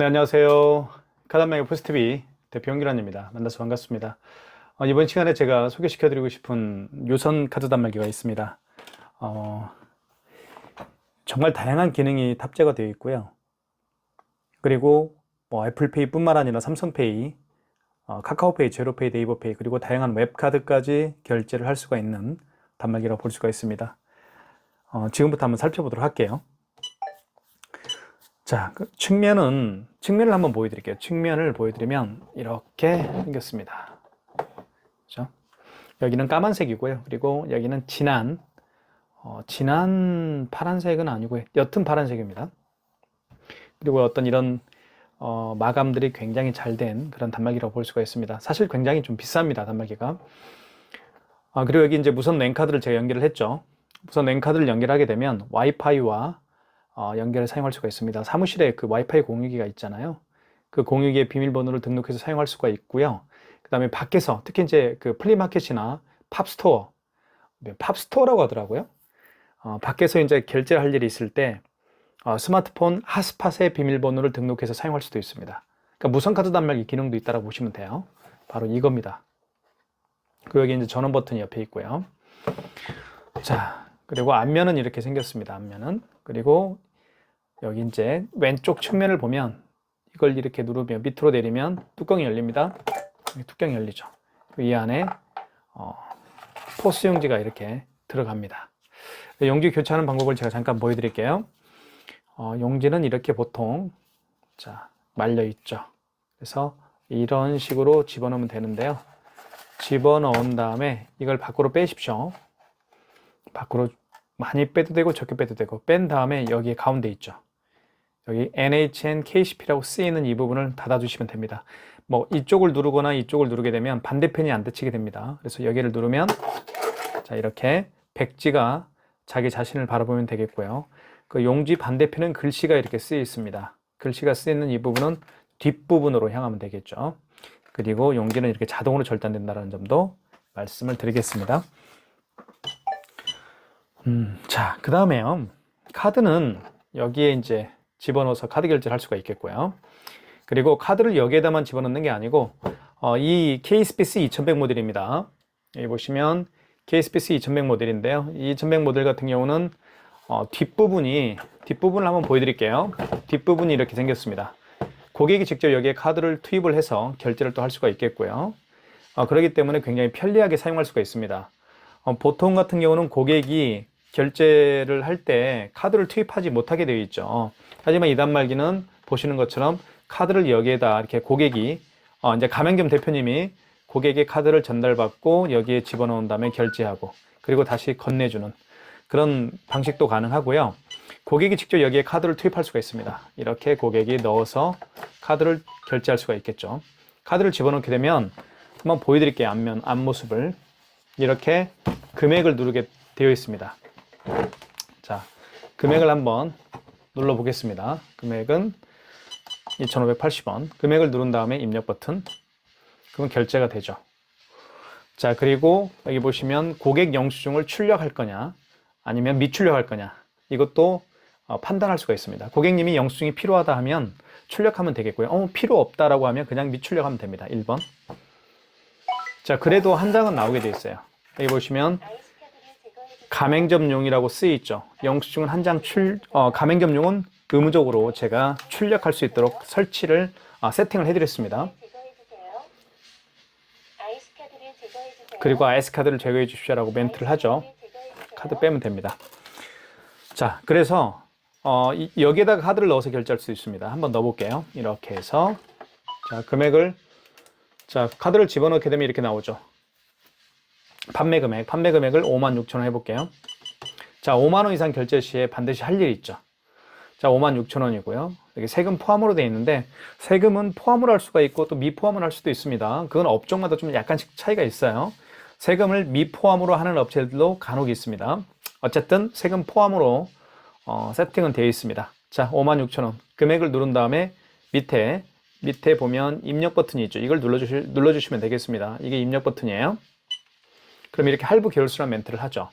네, 안녕하세요. 카단명의 포스트비 대표 홍기란입니다. 만나서 반갑습니다. 이번 시간에 제가 소개시켜드리고 싶은 유선 카드 단말기가 있습니다. 정말 다양한 기능이 탑재가 되어 있고요. 그리고 애플페이 뿐만 아니라 삼성페이, 카카오페이, 제로페이, 네이버페이, 그리고 다양한 웹카드까지 결제를 할 수가 있는 단말기라고 볼 수가 있습니다. 지금부터 한번 살펴보도록 할게요. 자, 측면을 한번 보여드릴게요. 측면을 보여드리면 이렇게 생겼습니다. 그렇죠? 여기는 까만색이고요. 그리고 여기는 진한 파란색은 아니고요. 옅은 파란색입니다. 그리고 어떤 이런 마감들이 굉장히 잘 된 그런 단말기라고 볼 수가 있습니다. 사실 굉장히 좀 비쌉니다, 단말기가. 그리고 여기 이제 무선 랜카드를 제가 연결을 했죠. 무선 랜카드를 연결하게 되면 와이파이와 연결을 사용할 수가 있습니다. 사무실에 그 와이파이 공유기가 있잖아요. 그 공유기의 비밀번호를 등록해서 사용할 수가 있고요. 그 다음에 밖에서 특히 이제 그 플리마켓이나 팝스토어라고 하더라고요. 밖에서 이제 결제를 할 일이 있을 때 스마트폰 핫스팟의 비밀번호를 등록해서 사용할 수도 있습니다. 그러니까 무선카드 단말기 기능도 있다고 보시면 돼요. 바로 이겁니다. 그리고 여기 이제 전원 버튼이 옆에 있고요. 자, 그리고 앞면은 이렇게 생겼습니다. 앞면은. 그리고 여기 이제 왼쪽 측면을 보면 이걸 이렇게 누르면 밑으로 내리면 뚜껑이 열립니다. 뚜껑이 열리죠. 이 안에 포스 용지가 이렇게 들어갑니다. 용지 교체하는 방법을 제가 잠깐 보여드릴게요. 용지는 이렇게 보통 말려 있죠. 그래서 이런 식으로 집어넣으면 되는데요. 집어넣은 다음에 이걸 밖으로 빼십시오. 밖으로 많이 빼도 되고 적게 빼도 되고 뺀 다음에 여기 가운데 있죠. 여기 NHN KCP라고 쓰이는 이 부분을 닫아주시면 됩니다. 이쪽을 누르거나 이쪽을 누르게 되면 반대편이 안 닫히게 됩니다. 그래서 여기를 누르면 이렇게 백지가 자기 자신을 바라보면 되겠고요. 그 용지 반대편은 글씨가 이렇게 쓰여 있습니다. 글씨가 쓰여 있는 이 부분은 뒷부분으로 향하면 되겠죠. 그리고 용지는 이렇게 자동으로 절단된다는 점도 말씀을 드리겠습니다. 그 다음에요. 카드는 여기에 이제 집어넣어서 카드 결제를 할 수가 있겠고요. 그리고 카드를 여기에다만 집어넣는 게 아니고, 이 KSPC 2100 모델입니다. 여기 보시면 KSPC 2100 모델인데요. 이 2100 모델 같은 경우는, 뒷부분을 한번 보여드릴게요. 뒷부분이 이렇게 생겼습니다. 고객이 직접 여기에 카드를 투입을 해서 결제를 또 할 수가 있겠고요. 그렇기 때문에 굉장히 편리하게 사용할 수가 있습니다. 보통 같은 경우는 고객이 결제를 할 때 카드를 투입하지 못하게 되어 있죠. 하지만 이 단말기는 보시는 것처럼 카드를 여기에다 이렇게 고객이 이제 가맹점 대표님이 고객의 카드를 전달받고 여기에 집어넣은 다음에 결제하고 그리고 다시 건네주는 그런 방식도 가능하고요. 고객이 직접 여기에 카드를 투입할 수가 있습니다. 이렇게 고객이 넣어서 카드를 결제할 수가 있겠죠. 카드를 집어넣게 되면 한번 보여드릴게요. 앞모습을. 이렇게 금액을 누르게 되어 있습니다. 자, 금액을 한번 눌러 보겠습니다. 금액은 2,580원. 금액을 누른 다음에 입력 버튼. 그럼 결제가 되죠. 자, 그리고 여기 보시면 고객 영수증을 출력할 거냐, 아니면 미출력할 거냐. 이것도 판단할 수가 있습니다. 고객님이 영수증이 필요하다 하면 출력하면 되겠고요. 필요 없다라고 하면 그냥 미출력하면 됩니다. 1번. 자, 그래도 한 장은 나오게 되어 있어요. 여기 보시면 가맹점용이라고 쓰여 있죠. 영수증은 한 장 가맹점용은 의무적으로 제가 출력할 수 있도록 세팅을 해드렸습니다. 그리고 IS카드를 제거해 주십시오라고 멘트를 하죠. 카드 빼면 됩니다. 자, 그래서 여기에다가 카드를 넣어서 결제할 수 있습니다. 한번 넣어볼게요. 이렇게 해서 금액을 카드를 집어넣게 되면 이렇게 나오죠. 판매 금액을 56,000원 해볼게요. 자, 5만원 이상 결제 시에 반드시 할 일이 있죠. 자, 56,000원이고요. 여기 세금 포함으로 되어 있는데, 세금은 포함으로 할 수가 있고, 또 미포함으로 할 수도 있습니다. 그건 업종마다 좀 약간씩 차이가 있어요. 세금을 미포함으로 하는 업체들도 간혹 있습니다. 어쨌든, 세금 포함으로, 세팅은 되어 있습니다. 자, 56,000원. 금액을 누른 다음에 밑에 보면 입력 버튼이 있죠. 이걸 눌러주시면 되겠습니다. 이게 입력 버튼이에요. 그럼 이렇게 할부 계열수란 멘트를 하죠.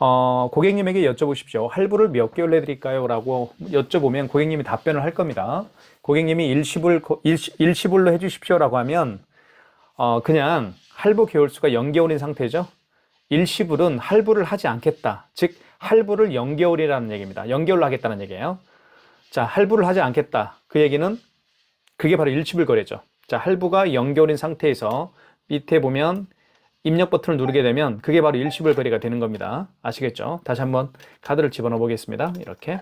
고객님에게 여쭤보십시오. 할부를 몇 개월 내드릴까요? 라고 여쭤보면 고객님이 답변을 할 겁니다. 고객님이 일시불로 해주십시오. 라고 하면, 그냥 할부 개월수가 0개월인 상태죠. 일시불은 할부를 하지 않겠다. 즉, 할부를 0개월이라는 얘기입니다. 0개월로 하겠다는 얘기예요. 자, 할부를 하지 않겠다. 그 얘기는 그게 바로 일시불 거래죠. 자, 할부가 0개월인 상태에서 밑에 보면 입력 버튼을 누르게 되면 그게 바로 일시불 거래가 되는 겁니다. 아시겠죠? 다시 한번 카드를 집어넣어 보겠습니다. 이렇게.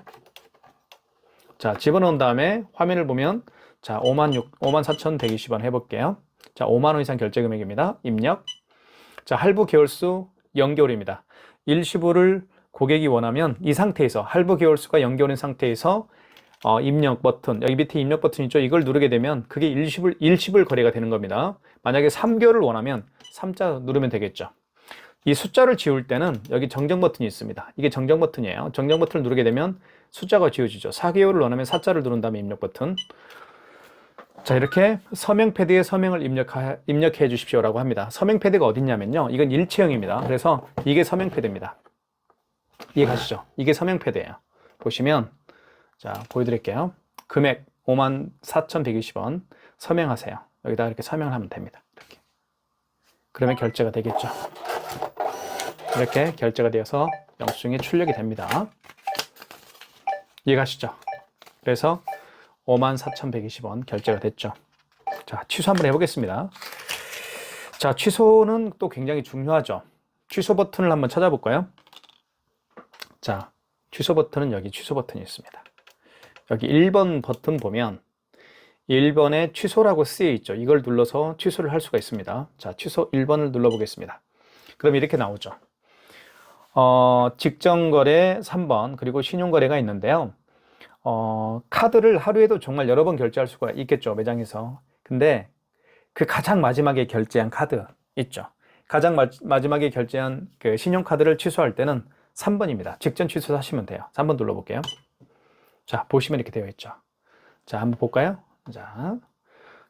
자, 집어넣은 다음에 화면을 보면 자, 54,120원 해볼게요. 자, 5만 원 이상 결제 금액입니다. 입력. 자, 할부 개월수 0개월입니다. 일시불을 고객이 원하면 이 상태에서 할부 개월수가 0개월인 상태에서 입력 버튼, 여기 밑에 입력 버튼 있죠? 이걸 누르게 되면 그게 일시불 거래가 되는 겁니다. 만약에 3개월을 원하면 3자 누르면 되겠죠. 이 숫자를 지울 때는 여기 정정 버튼이 있습니다. 이게 정정 버튼이에요. 정정 버튼을 누르게 되면 숫자가 지워지죠. 4개월을 원하면 4자를 누른 다음에 입력 버튼. 자, 이렇게 서명 패드에 서명을 입력해 주십시오라고 합니다. 서명 패드가 어딨냐면요. 이건 일체형입니다. 그래서 이게 서명 패드입니다. 이해가시죠? 이게 서명 패드예요. 보시면 자, 보여드릴게요. 금액 54,120원 서명하세요. 여기다 이렇게 서명을 하면 됩니다. 이렇게. 그러면 결제가 되겠죠. 이렇게 결제가 되어서 영수증이 출력이 됩니다. 이해가시죠? 그래서 54,120원 결제가 됐죠. 자, 취소 한번 해보겠습니다. 자, 취소는 또 굉장히 중요하죠. 취소 버튼을 한번 찾아볼까요? 자, 취소 버튼은 여기 취소 버튼이 있습니다. 여기 1번 버튼 보면 1번에 취소라고 쓰여 있죠. 이걸 눌러서 취소를 할 수가 있습니다. 자, 취소 1번을 눌러보겠습니다. 그럼 이렇게 나오죠. 직전거래 3번, 그리고 신용거래가 있는데요. 카드를 하루에도 정말 여러 번 결제할 수가 있겠죠, 매장에서. 근데 그 가장 마지막에 결제한 카드 있죠. 가장 마지막에 결제한 그 신용카드를 취소할 때는 3번입니다. 직전 취소하시면 돼요. 3번 눌러볼게요. 자, 보시면 이렇게 되어 있죠. 자, 한번 볼까요? 자,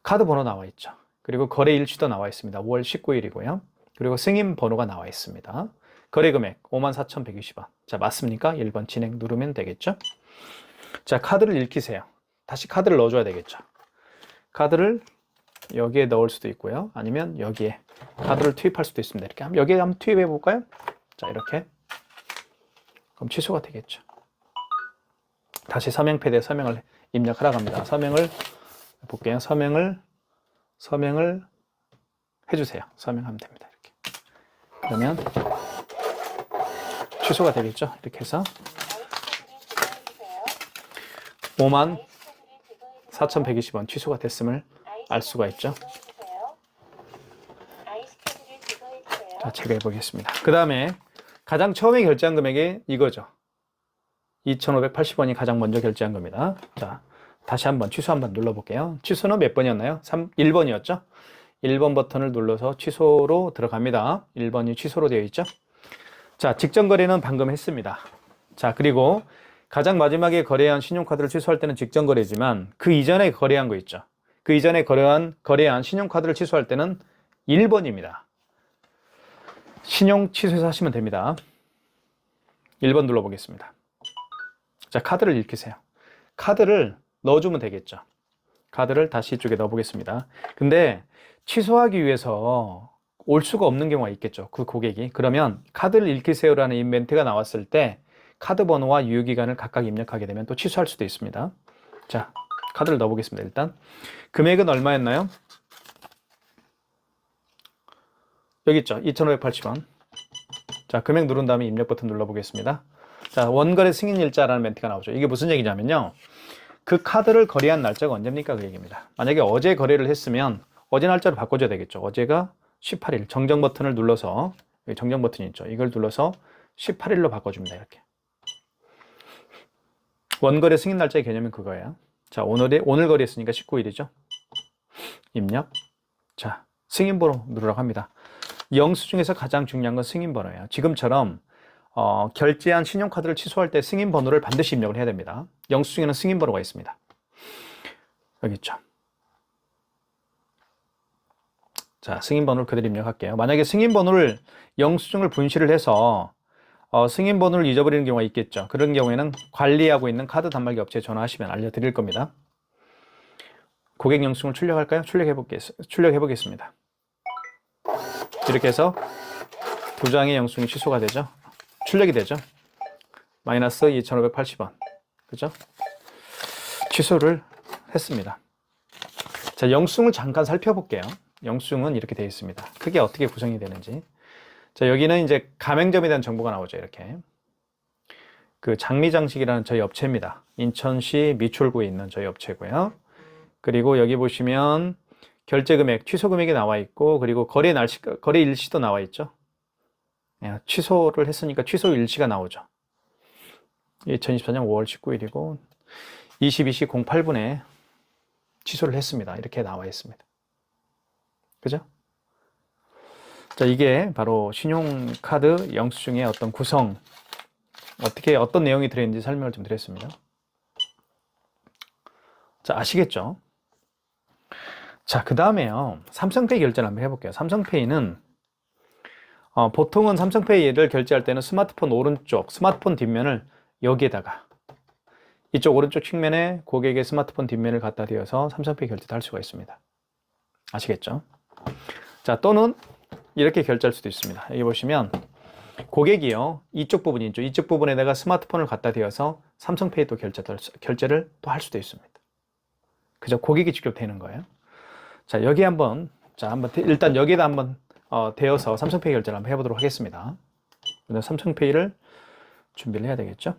카드 번호 나와 있죠. 그리고 거래 일치도 나와 있습니다. 5월 19일이고요. 그리고 승인 번호가 나와 있습니다. 거래 금액 54,120원. 자, 맞습니까? 1번 진행 누르면 되겠죠? 자, 카드를 읽히세요. 다시 카드를 넣어줘야 되겠죠. 카드를 여기에 넣을 수도 있고요. 아니면 여기에 카드를 투입할 수도 있습니다. 이렇게 여기에 한번 투입해 볼까요? 자, 이렇게. 그럼 취소가 되겠죠. 다시 서명 패드에 서명을 입력하라고 합니다. 서명을 볼게요. 서명을 해주세요. 서명하면 됩니다. 이렇게. 그러면 취소가 되겠죠. 이렇게 해서 54,120원 취소가 됐음을 알 수가 있죠. 자, 체크해 보겠습니다. 그 다음에 가장 처음에 결제한 금액이 이거죠. 2,580원이 가장 먼저 결제한 겁니다. 자, 다시 한번 취소 한번 눌러볼게요. 취소는 몇 번이었나요? 1번이었죠? 1번 버튼을 눌러서 취소로 들어갑니다. 1번이 취소로 되어 있죠? 자, 직전 거래는 방금 했습니다. 자, 그리고 가장 마지막에 거래한 신용카드를 취소할 때는 직전 거래지만 그 이전에 거래한 거 있죠? 그 이전에 거래한 신용카드를 취소할 때는 1번입니다. 신용 취소해서 하시면 됩니다. 1번 눌러보겠습니다. 자, 카드를 읽히세요. 카드를 넣어주면 되겠죠. 카드를 다시 이쪽에 넣어보겠습니다. 근데 취소하기 위해서 올 수가 없는 경우가 있겠죠. 그 고객이. 그러면 카드를 읽히세요라는 이벤트가 나왔을 때 카드 번호와 유효기간을 각각 입력하게 되면 또 취소할 수도 있습니다. 자, 카드를 넣어보겠습니다. 일단 금액은 얼마였나요? 여기 있죠. 2,580원. 자, 금액 누른 다음에 입력 버튼 눌러보겠습니다. 자, 원거래 승인일자라는 멘트가 나오죠. 이게 무슨 얘기냐면요. 그 카드를 거래한 날짜가 언제입니까? 그 얘기입니다. 만약에 어제 거래를 했으면 어제 날짜로 바꿔줘야 되겠죠. 어제가 18일. 정정 버튼을 눌러서, 여기 정정 버튼이 있죠. 이걸 눌러서 18일로 바꿔줍니다. 이렇게. 원거래 승인 날짜의 개념은 그거예요. 자, 오늘 거래했으니까 19일이죠. 입력. 자, 승인번호 누르라고 합니다. 영수증에서 가장 중요한 건 승인번호예요. 지금처럼 결제한 신용카드를 취소할 때 승인번호를 반드시 입력을 해야 됩니다. 영수증에는 승인번호가 있습니다. 여기 있죠. 자, 승인번호를 그대로 입력할게요. 만약에 승인번호를 영수증을 분실을 해서 승인 번호를 잊어버리는 경우가 있겠죠. 그런 경우에는 관리하고 있는 카드 단말기 업체에 전화하시면 알려드릴 겁니다. 고객 영수증을 출력할까요? 출력해보겠습니다. 이렇게 해서 두 장의 영수증이 취소가 되죠. 출력이 되죠. 마이너스 2,580원. 그죠? 취소를 했습니다. 자, 영수증을 잠깐 살펴볼게요. 영수증은 이렇게 되어 있습니다. 크게 어떻게 구성이 되는지. 자, 여기는 이제 가맹점에 대한 정보가 나오죠. 이렇게. 그 장미장식이라는 저희 업체입니다. 인천시 미추홀구에 있는 저희 업체고요. 그리고 여기 보시면 결제 금액, 취소 금액이 나와 있고, 그리고 거래 일시도 나와 있죠. 취소를 했으니까 취소 일시가 나오죠. 2024년 5월 19일이고 22시 08분에 취소를 했습니다. 이렇게 나와 있습니다. 그죠? 자, 이게 바로 신용카드 영수증의 어떤 구성, 어떤 내용이 들어있는지 설명을 좀 드렸습니다. 자, 아시겠죠? 자, 그 다음에요. 삼성페이 결제를 한번 해볼게요. 삼성페이는 보통은 삼성페이를 결제할 때는 스마트폰 오른쪽, 스마트폰 뒷면을 여기에다가 이쪽 오른쪽 측면에 고객의 스마트폰 뒷면을 갖다 대어서 삼성페이 결제도 할 수가 있습니다. 아시겠죠? 자, 또는 이렇게 결제할 수도 있습니다. 여기 보시면 고객이요, 이쪽 부분이죠. 이쪽 부분에다가 스마트폰을 갖다 대어서 삼성페이 또 결제를 또 할 수도 있습니다. 그죠? 고객이 직접 되는 거예요. 자, 여기 한번 일단 여기에다 한번 대어서 삼성페이 결제를 한번 해보도록 하겠습니다. 삼성페이를 준비를 해야 되겠죠?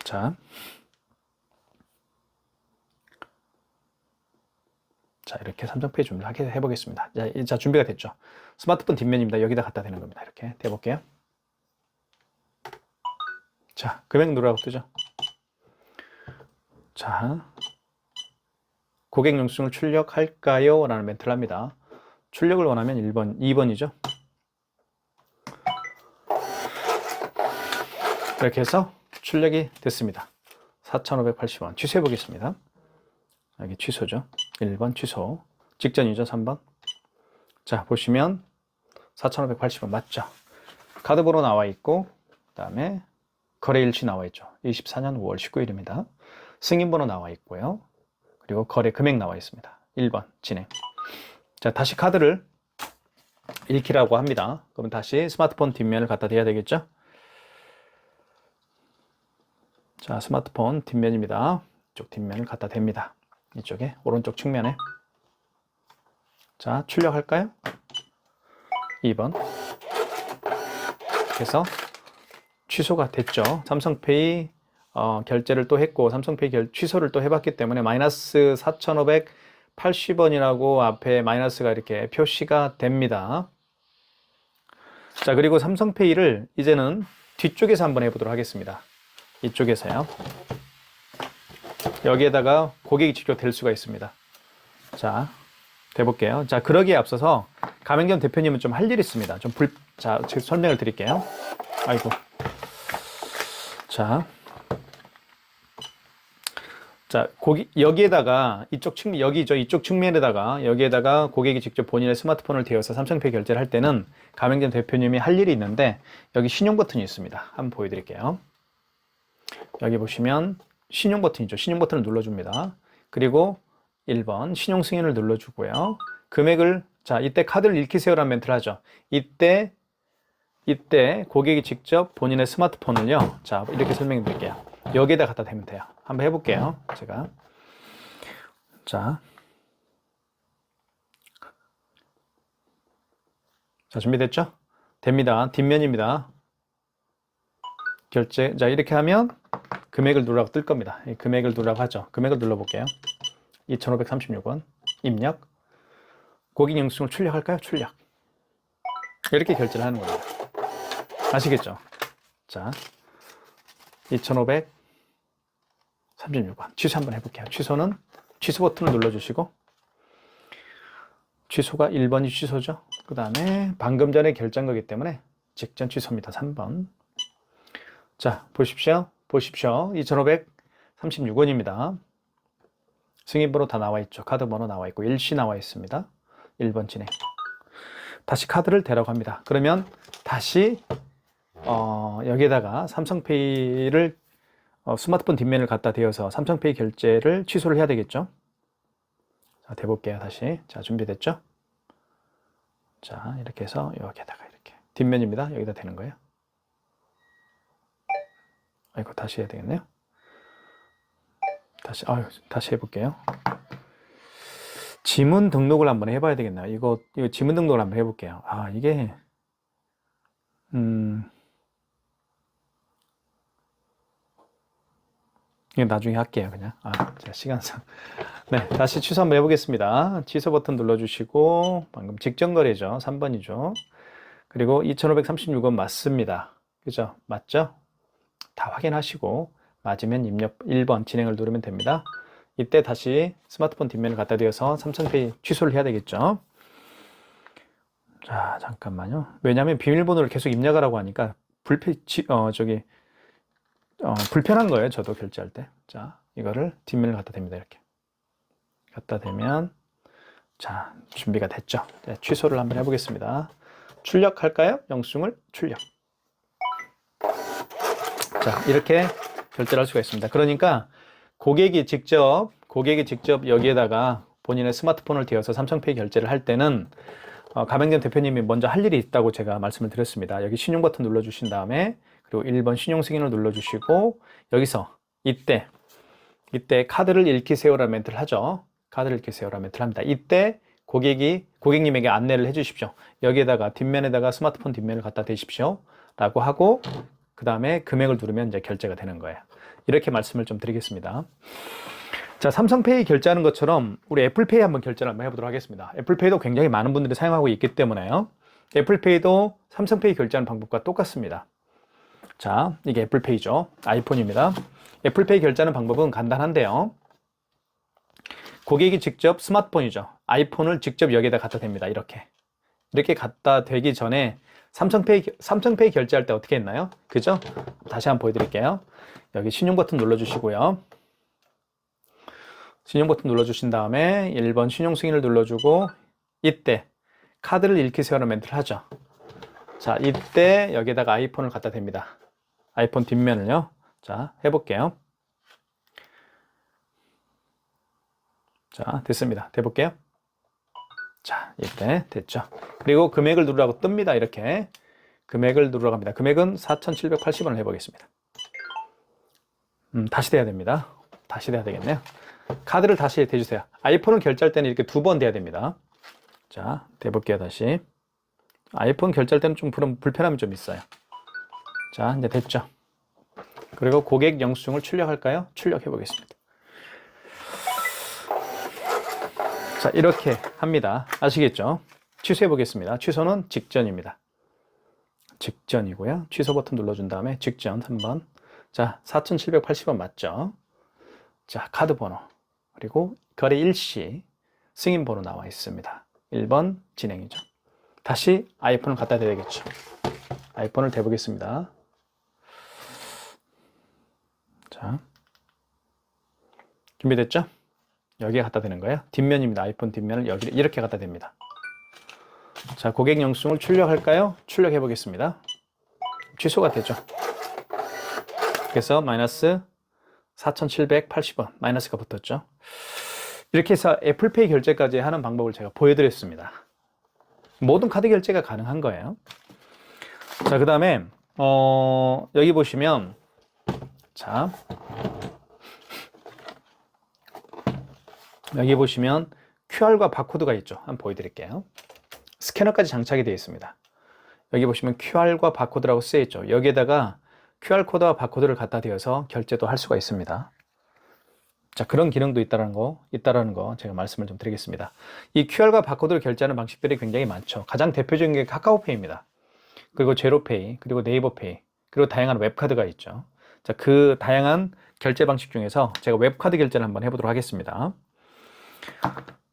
자, 이렇게 삼성페이 준비를 해보겠습니다. 자, 준비가 됐죠? 스마트폰 뒷면입니다. 여기다 갖다 대는 겁니다. 이렇게 대볼게요. 자, 금액 누르라고 뜨죠? 자, 고객 영수증을 출력할까요? 라는 멘트를 합니다. 출력을 원하면 1번, 2번이죠. 이렇게 해서 출력이 됐습니다. 4,580원. 취소해 보겠습니다. 여기 취소죠. 1번 취소. 직전이죠. 3번. 자, 보시면 4,580원 맞죠? 카드 번호 나와 있고, 그 다음에 거래일시 나와 있죠. 24년 5월 19일입니다. 승인 번호 나와 있고요. 그리고 거래 금액 나와 있습니다. 1번 진행. 자, 다시 카드를 읽기라고 합니다. 그럼 다시 스마트폰 뒷면을 갖다 대야 되겠죠? 자, 스마트폰 뒷면입니다. 이쪽 뒷면을 갖다 댑니다. 이쪽에 오른쪽 측면에. 자, 출력할까요? 2번. 그래서 취소가 됐죠. 삼성페이 결제를 또 했고 삼성페이 취소를 또 해봤기 때문에 마이너스 4,580원이라고 앞에 마이너스가 이렇게 표시가 됩니다. 자, 그리고 삼성페이를 이제는 뒤쪽에서 한번 해보도록 하겠습니다. 이쪽에서요. 여기에다가 고객이 직접 댈 수가 있습니다. 자, 대볼게요. 자, 그러기에 앞서서 가맹점 대표님은 좀 할 일이 있습니다. 자, 제가 설명을 드릴게요. 아이고. 자, 여기에다가 이쪽 측면에다가 여기에다가 고객이 직접 본인의 스마트폰을 대어서 삼성페이 결제를 할 때는 가맹점 대표님이 할 일이 있는데 여기 신용 버튼이 있습니다. 한번 보여드릴게요. 여기 보시면 신용 버튼이죠. 신용 버튼을 눌러줍니다. 그리고 1번 신용 승인을 눌러주고요. 금액을 이때 카드를 읽히세요라는 멘트를 하죠. 이때 고객이 직접 본인의 스마트폰을요. 자, 이렇게 설명해 드릴게요. 여기에다 갖다 대면 돼요. 한번 해볼게요. 제가. 자, 준비됐죠? 됩니다. 뒷면입니다. 결제. 자, 이렇게 하면 금액을 누르라고 뜰 겁니다. 이 금액을 누르라고 하죠. 금액을 눌러볼게요. 2,536원. 입력. 고객 영수증을 출력할까요? 출력. 이렇게 결제를 하는 겁니다. 아시겠죠? 자, 2,536원. 취소 한번 해볼게요. 취소는 취소 버튼을 눌러주시고, 취소가 1번이 취소죠. 그 다음에 방금 전에 결제한 거기 때문에 직전 취소입니다. 3번. 자, 보십시오. 2,536원입니다. 승인번호 다 나와 있죠. 카드 번호 나와 있고 일시 나와 있습니다. 1번 진행. 다시 카드를 대라고 합니다. 그러면 다시 여기에다가 삼성페이를 스마트폰 뒷면을 갖다 대어서 삼성페이 결제를 취소를 해야 되겠죠. 자, 대볼게요. 다시. 자, 준비됐죠? 자, 이렇게 해서 여기에다가 이렇게 뒷면입니다. 여기다 대는 거예요. 아이고, 다시 해야 되겠네요. 다시 해볼게요. 지문 등록을 한번 해봐야 되겠네요. 이거 지문 등록을 한번 해볼게요. 이게 이거 나중에 할게요. 그냥 제가 시간상. 네, 다시 취소 한번 해보겠습니다. 취소 버튼 눌러주시고 방금 직전거래죠. 3번이죠. 그리고 2536원 맞습니다. 그죠? 맞죠? 다 확인하시고 맞으면 입력 1번 진행을 누르면 됩니다. 이때 다시 스마트폰 뒷면을 갖다 대어서 삼성페이 취소를 해야 되겠죠. 자, 잠깐만요. 왜냐하면 비밀번호를 계속 입력하라고 하니까 불편한 거예요. 저도 결제할 때. 자, 이거를 뒷면을 갖다 댑니다. 이렇게 갖다 대면 자, 준비가 됐죠. 네, 취소를 한번 해보겠습니다. 출력할까요? 영수증을 출력. 자, 이렇게 결제를 할 수가 있습니다. 그러니까 고객이 직접 여기에다가 본인의 스마트폰을 대어서 삼성페이 결제를 할 때는 가맹점 대표님이 먼저 할 일이 있다고 제가 말씀을 드렸습니다. 여기 신용 버튼 눌러주신 다음에 그리고 1번 신용 승인을 눌러주시고 여기서 이때 카드를 읽히세요라는 멘트를 하죠. 카드를 읽히세요라는 멘트를 합니다. 이때 고객님에게 안내를 해주십시오. 여기에다가 뒷면에다가 스마트폰 뒷면을 갖다 대십시오 라고 하고 그 다음에 금액을 누르면 이제 결제가 되는 거예요. 이렇게 말씀을 좀 드리겠습니다. 자, 삼성페이 결제하는 것처럼 우리 애플페이 한번 결제를 한번 해보도록 하겠습니다. 애플페이도 굉장히 많은 분들이 사용하고 있기 때문에요. 애플페이도 삼성페이 결제하는 방법과 똑같습니다. 자, 이게 애플페이죠. 아이폰입니다. 애플페이 결제하는 방법은 간단한데요. 고객이 직접 스마트폰이죠. 아이폰을 직접 여기에다 갖다 댑니다. 이렇게 갖다 대기 전에 삼성페이 결제할 때 어떻게 했나요? 그죠? 다시 한번 보여드릴게요. 여기 신용 버튼 눌러주시고요. 신용 버튼 눌러주신 다음에 1번 신용 승인을 눌러주고 이때 카드를 읽히세요라는 멘트를 하죠. 자, 이때 여기에다가 아이폰을 갖다 댑니다. 아이폰 뒷면을요. 자, 해볼게요. 자, 됐습니다. 대볼게요. 자, 이때 됐죠. 그리고 금액을 누르라고 뜹니다. 이렇게 금액을 누르러 갑니다. 금액은 4,780원을 해보겠습니다. 다시 돼야 됩니다. 다시 돼야 되겠네요. 카드를 다시 대주세요. 아이폰을 결제할 때는 이렇게 2번 돼야 됩니다. 자, 대볼게요. 다시. 아이폰 결제할 때는 좀 불편함이 좀 있어요. 자, 이제 됐죠. 그리고 고객 영수증을 출력할까요? 출력해 보겠습니다. 자, 이렇게 합니다. 아시겠죠? 취소해 보겠습니다. 취소는 직전입니다. 직전이고요. 취소 버튼 눌러준 다음에 직전 3번. 자, 4,780원 맞죠? 자, 카드 번호 그리고 거래 일시 승인 번호 나와 있습니다. 1번 진행이죠. 다시 아이폰을 갖다 대야 되겠죠. 아이폰을 대보겠습니다. 자, 준비됐죠? 여기에 갖다 대는 거예요. 뒷면입니다. 아이폰 뒷면을 여기 이렇게 갖다 댑니다. 자, 고객 영수증을 출력할까요? 출력해 보겠습니다. 취소가 되죠. 그래서 마이너스 4,780원 마이너스가 붙었죠. 이렇게 해서 애플페이 결제까지 하는 방법을 제가 보여드렸습니다. 모든 카드 결제가 가능한 거예요. 자, 그 다음에 여기 보시면 자, 여기 보시면 QR과 바코드가 있죠. 한번 보여드릴게요. 스캐너까지 장착이 되어 있습니다. 여기 보시면 QR과 바코드라고 쓰여 있죠. 여기에다가 QR코드와 바코드를 갖다 대어서 결제도 할 수가 있습니다. 자, 그런 기능도 있다는 거 제가 말씀을 좀 드리겠습니다. 이 QR과 바코드를 결제하는 방식들이 굉장히 많죠. 가장 대표적인 게 카카오페이입니다. 그리고 제로페이, 그리고 네이버페이, 그리고 다양한 웹카드가 있죠. 자, 그 다양한 결제 방식 중에서 제가 웹카드 결제를 한번 해보도록 하겠습니다.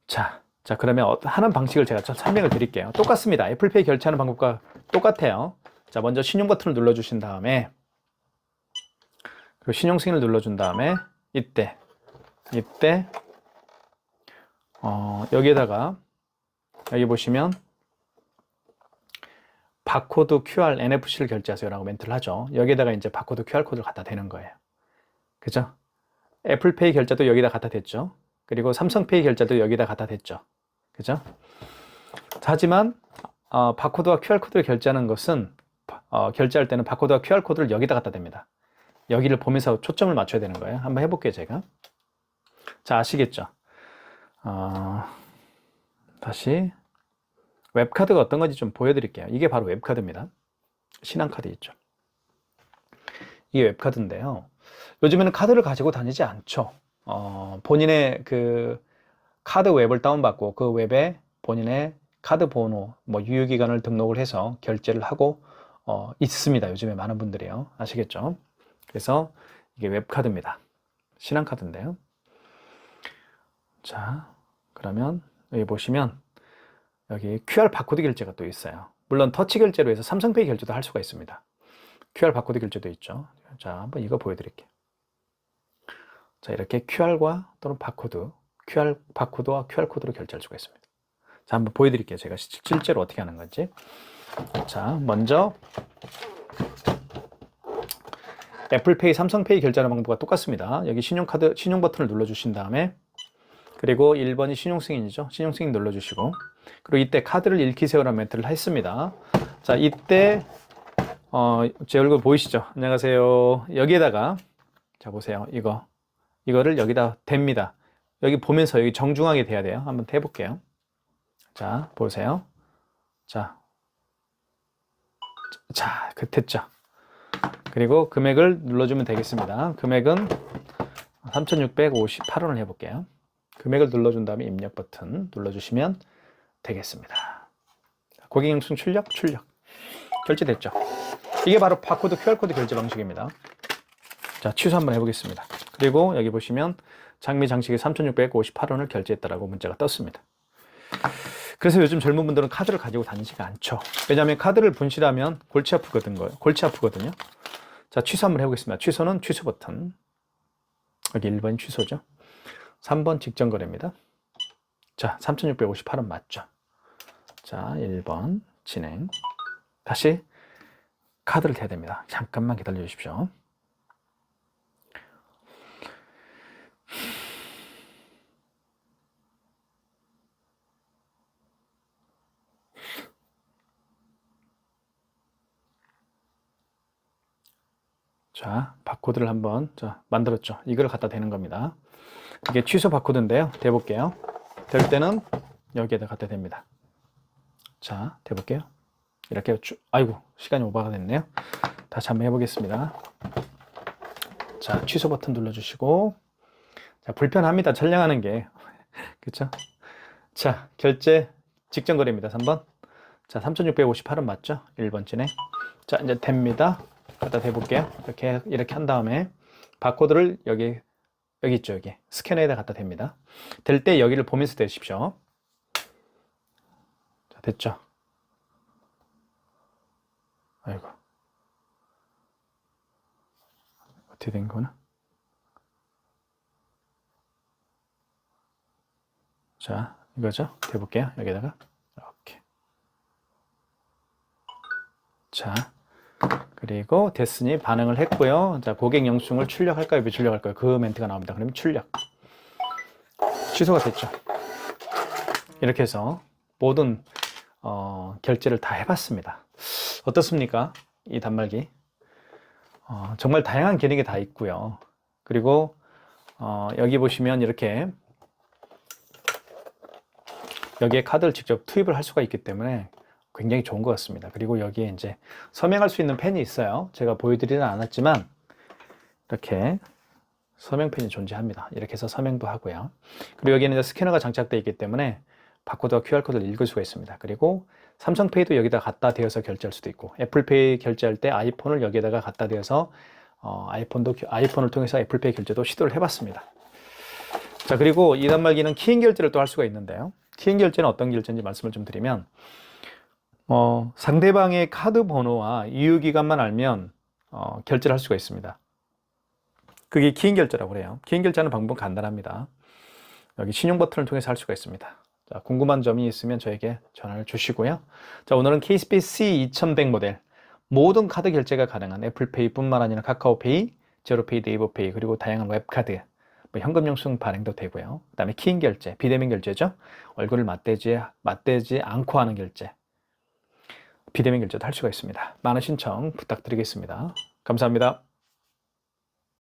자, 그러면 하는 방식을 제가 설명을 드릴게요. 똑같습니다. 애플페이 결제하는 방법과 똑같아요. 자, 먼저 신용 버튼을 눌러주신 다음에 그리고 신용 승인을 눌러준 다음에 이때 여기에다가 여기 보시면 바코드, QR, NFC를 결제하세요라고 멘트를 하죠. 여기에다가 이제 바코드, QR 코드를 갖다 대는 거예요. 그죠? 애플페이 결제도 여기다 갖다 댔죠. 그리고 삼성페이 결제도 여기다 갖다 댔죠. 그죠? 하지만 바코드와 QR코드를 결제하는 것은 결제할 때는 바코드와 QR코드를 여기다 갖다 댑니다. 여기를 보면서 초점을 맞춰야 되는 거예요. 한번 해볼게요, 제가. 자, 아시겠죠? 다시 웹카드가 어떤 건지 좀 보여드릴게요. 이게 바로 웹카드입니다. 신한카드 있죠. 이게 웹카드인데요. 요즘에는 카드를 가지고 다니지 않죠. 본인의 그 카드 웹을 다운받고 그 웹에 본인의 카드 번호, 뭐 유효기간을 등록을 해서 결제를 하고 있습니다. 요즘에 많은 분들이요. 아시겠죠? 그래서 이게 웹카드입니다. 신한카드인데요. 자, 그러면 여기 보시면 여기 QR 바코드 결제가 또 있어요. 물론 터치 결제로 해서 삼성페이 결제도 할 수가 있습니다. QR 바코드 결제도 있죠. 자, 한번 이거 보여드릴게요. 자, 이렇게 QR과 또는 바코드, QR 바코드와 QR 코드로 결제할 수가 있습니다. 자, 한번 보여드릴게요. 제가 실제로 어떻게 하는 건지. 자, 먼저 애플페이, 삼성페이 결제하는 방법과 똑같습니다. 여기 신용카드, 신용 버튼을 눌러주신 다음에 그리고 1번이 신용승인이죠. 신용승인 눌러주시고 그리고 이때 카드를 읽히세요라는 멘트를 했습니다. 자, 이때 제 얼굴 보이시죠? 안녕하세요. 여기에다가 자, 보세요. 이거를 여기다 댑니다. 여기 보면서 여기 정중하게 돼야 돼요. 한번 해볼게요. 자, 보세요. 자, 됐죠. 그리고 금액을 눌러주면 되겠습니다. 금액은 3,658원을 해볼게요. 금액을 눌러준 다음에 입력 버튼 눌러주시면 되겠습니다. 고객영수증 출력. 결제됐죠. 이게 바로 바코드, QR코드 결제 방식입니다. 자, 취소 한번 해보겠습니다. 그리고 여기 보시면 장미 장식에 3,658원을 결제했다라고 문자가 떴습니다. 그래서 요즘 젊은 분들은 카드를 가지고 다니지가 않죠. 왜냐하면 카드를 분실하면 골치 아프거든요. 자, 취소 한번 해보겠습니다. 취소는 취소 버튼. 여기 1번이 취소죠. 3번 직전 거래입니다. 자, 3,658원 맞죠? 자, 1번 진행. 다시 카드를 대야 됩니다. 잠깐만 기다려 주십시오. 자, 바코드를 한번 만들었죠. 이걸 갖다 대는 겁니다. 이게 취소 바코드인데요. 대볼게요. 될 때는 여기에다 갖다 댑니다. 자, 대볼게요. 이렇게 아이고, 시간이 오버가 됐네요. 다시 한번 해보겠습니다. 자, 취소 버튼 눌러주시고. 자, 불편합니다. 촬영하는 게. 그쵸? 자, 결제 직전 거래입니다. 3번. 자, 3,658원 맞죠? 1번 진행. 자, 이제 됩니다. 갖다 대볼게요. 이렇게 한 다음에 바코드를 여기 있죠. 여기 스캐너에다 갖다 댑니다. 될 때 여기를 보면서 대십시오. 자, 됐죠? 아이고, 어떻게 된 거나? 자, 이거죠? 대볼게요. 여기다가 이렇게. 자, 그리고 됐으니 반응을 했고요. 자, 고객 영수증을 출력할까요? 비출력할까요? 그 멘트가 나옵니다. 그러면 출력. 취소가 됐죠. 이렇게 해서 모든 결제를 다 해봤습니다. 어떻습니까? 이 단말기. 정말 다양한 기능이 다 있고요. 그리고 여기 보시면 이렇게 여기에 카드를 직접 투입을 할 수가 있기 때문에 굉장히 좋은 것 같습니다. 그리고 여기에 이제 서명할 수 있는 펜이 있어요. 제가 보여드리진 않았지만 이렇게 서명펜이 존재합니다. 이렇게 해서 서명도 하고요. 그리고 여기에는 이제 스캐너가 장착되어 있기 때문에 바코드와 QR코드를 읽을 수가 있습니다. 그리고 삼성페이도 여기다 갖다 대어서 결제할 수도 있고, 애플페이 결제할 때 아이폰을 여기에다가 갖다 대어서 아이폰을 통해서 애플페이 결제도 시도를 해봤습니다. 자, 그리고 이 단말기는 키인 결제를 또 할 수가 있는데요. 키인 결제는 어떤 결제인지 말씀을 좀 드리면 상대방의 카드 번호와 이유기간만 알면 결제를 할 수가 있습니다. 그게 키인 결제라고 그래요. 키인 결제하는 방법은 간단합니다. 여기 신용 버튼을 통해서 할 수가 있습니다. 자, 궁금한 점이 있으면 저에게 전화를 주시고요. 자, 오늘은 KSP C2100 모델 모든 카드 결제가 가능한 애플페이뿐만 아니라 카카오페이, 제로페이, 네이버페이 그리고 다양한 웹카드, 뭐 현금 영수증 발행도 되고요. 그다음에 키인 결제, 비대면 결제죠. 얼굴을 맞대지 않고 하는 결제, 비대면 결제도 할 수가 있습니다. 많은 신청 부탁드리겠습니다. 감사합니다.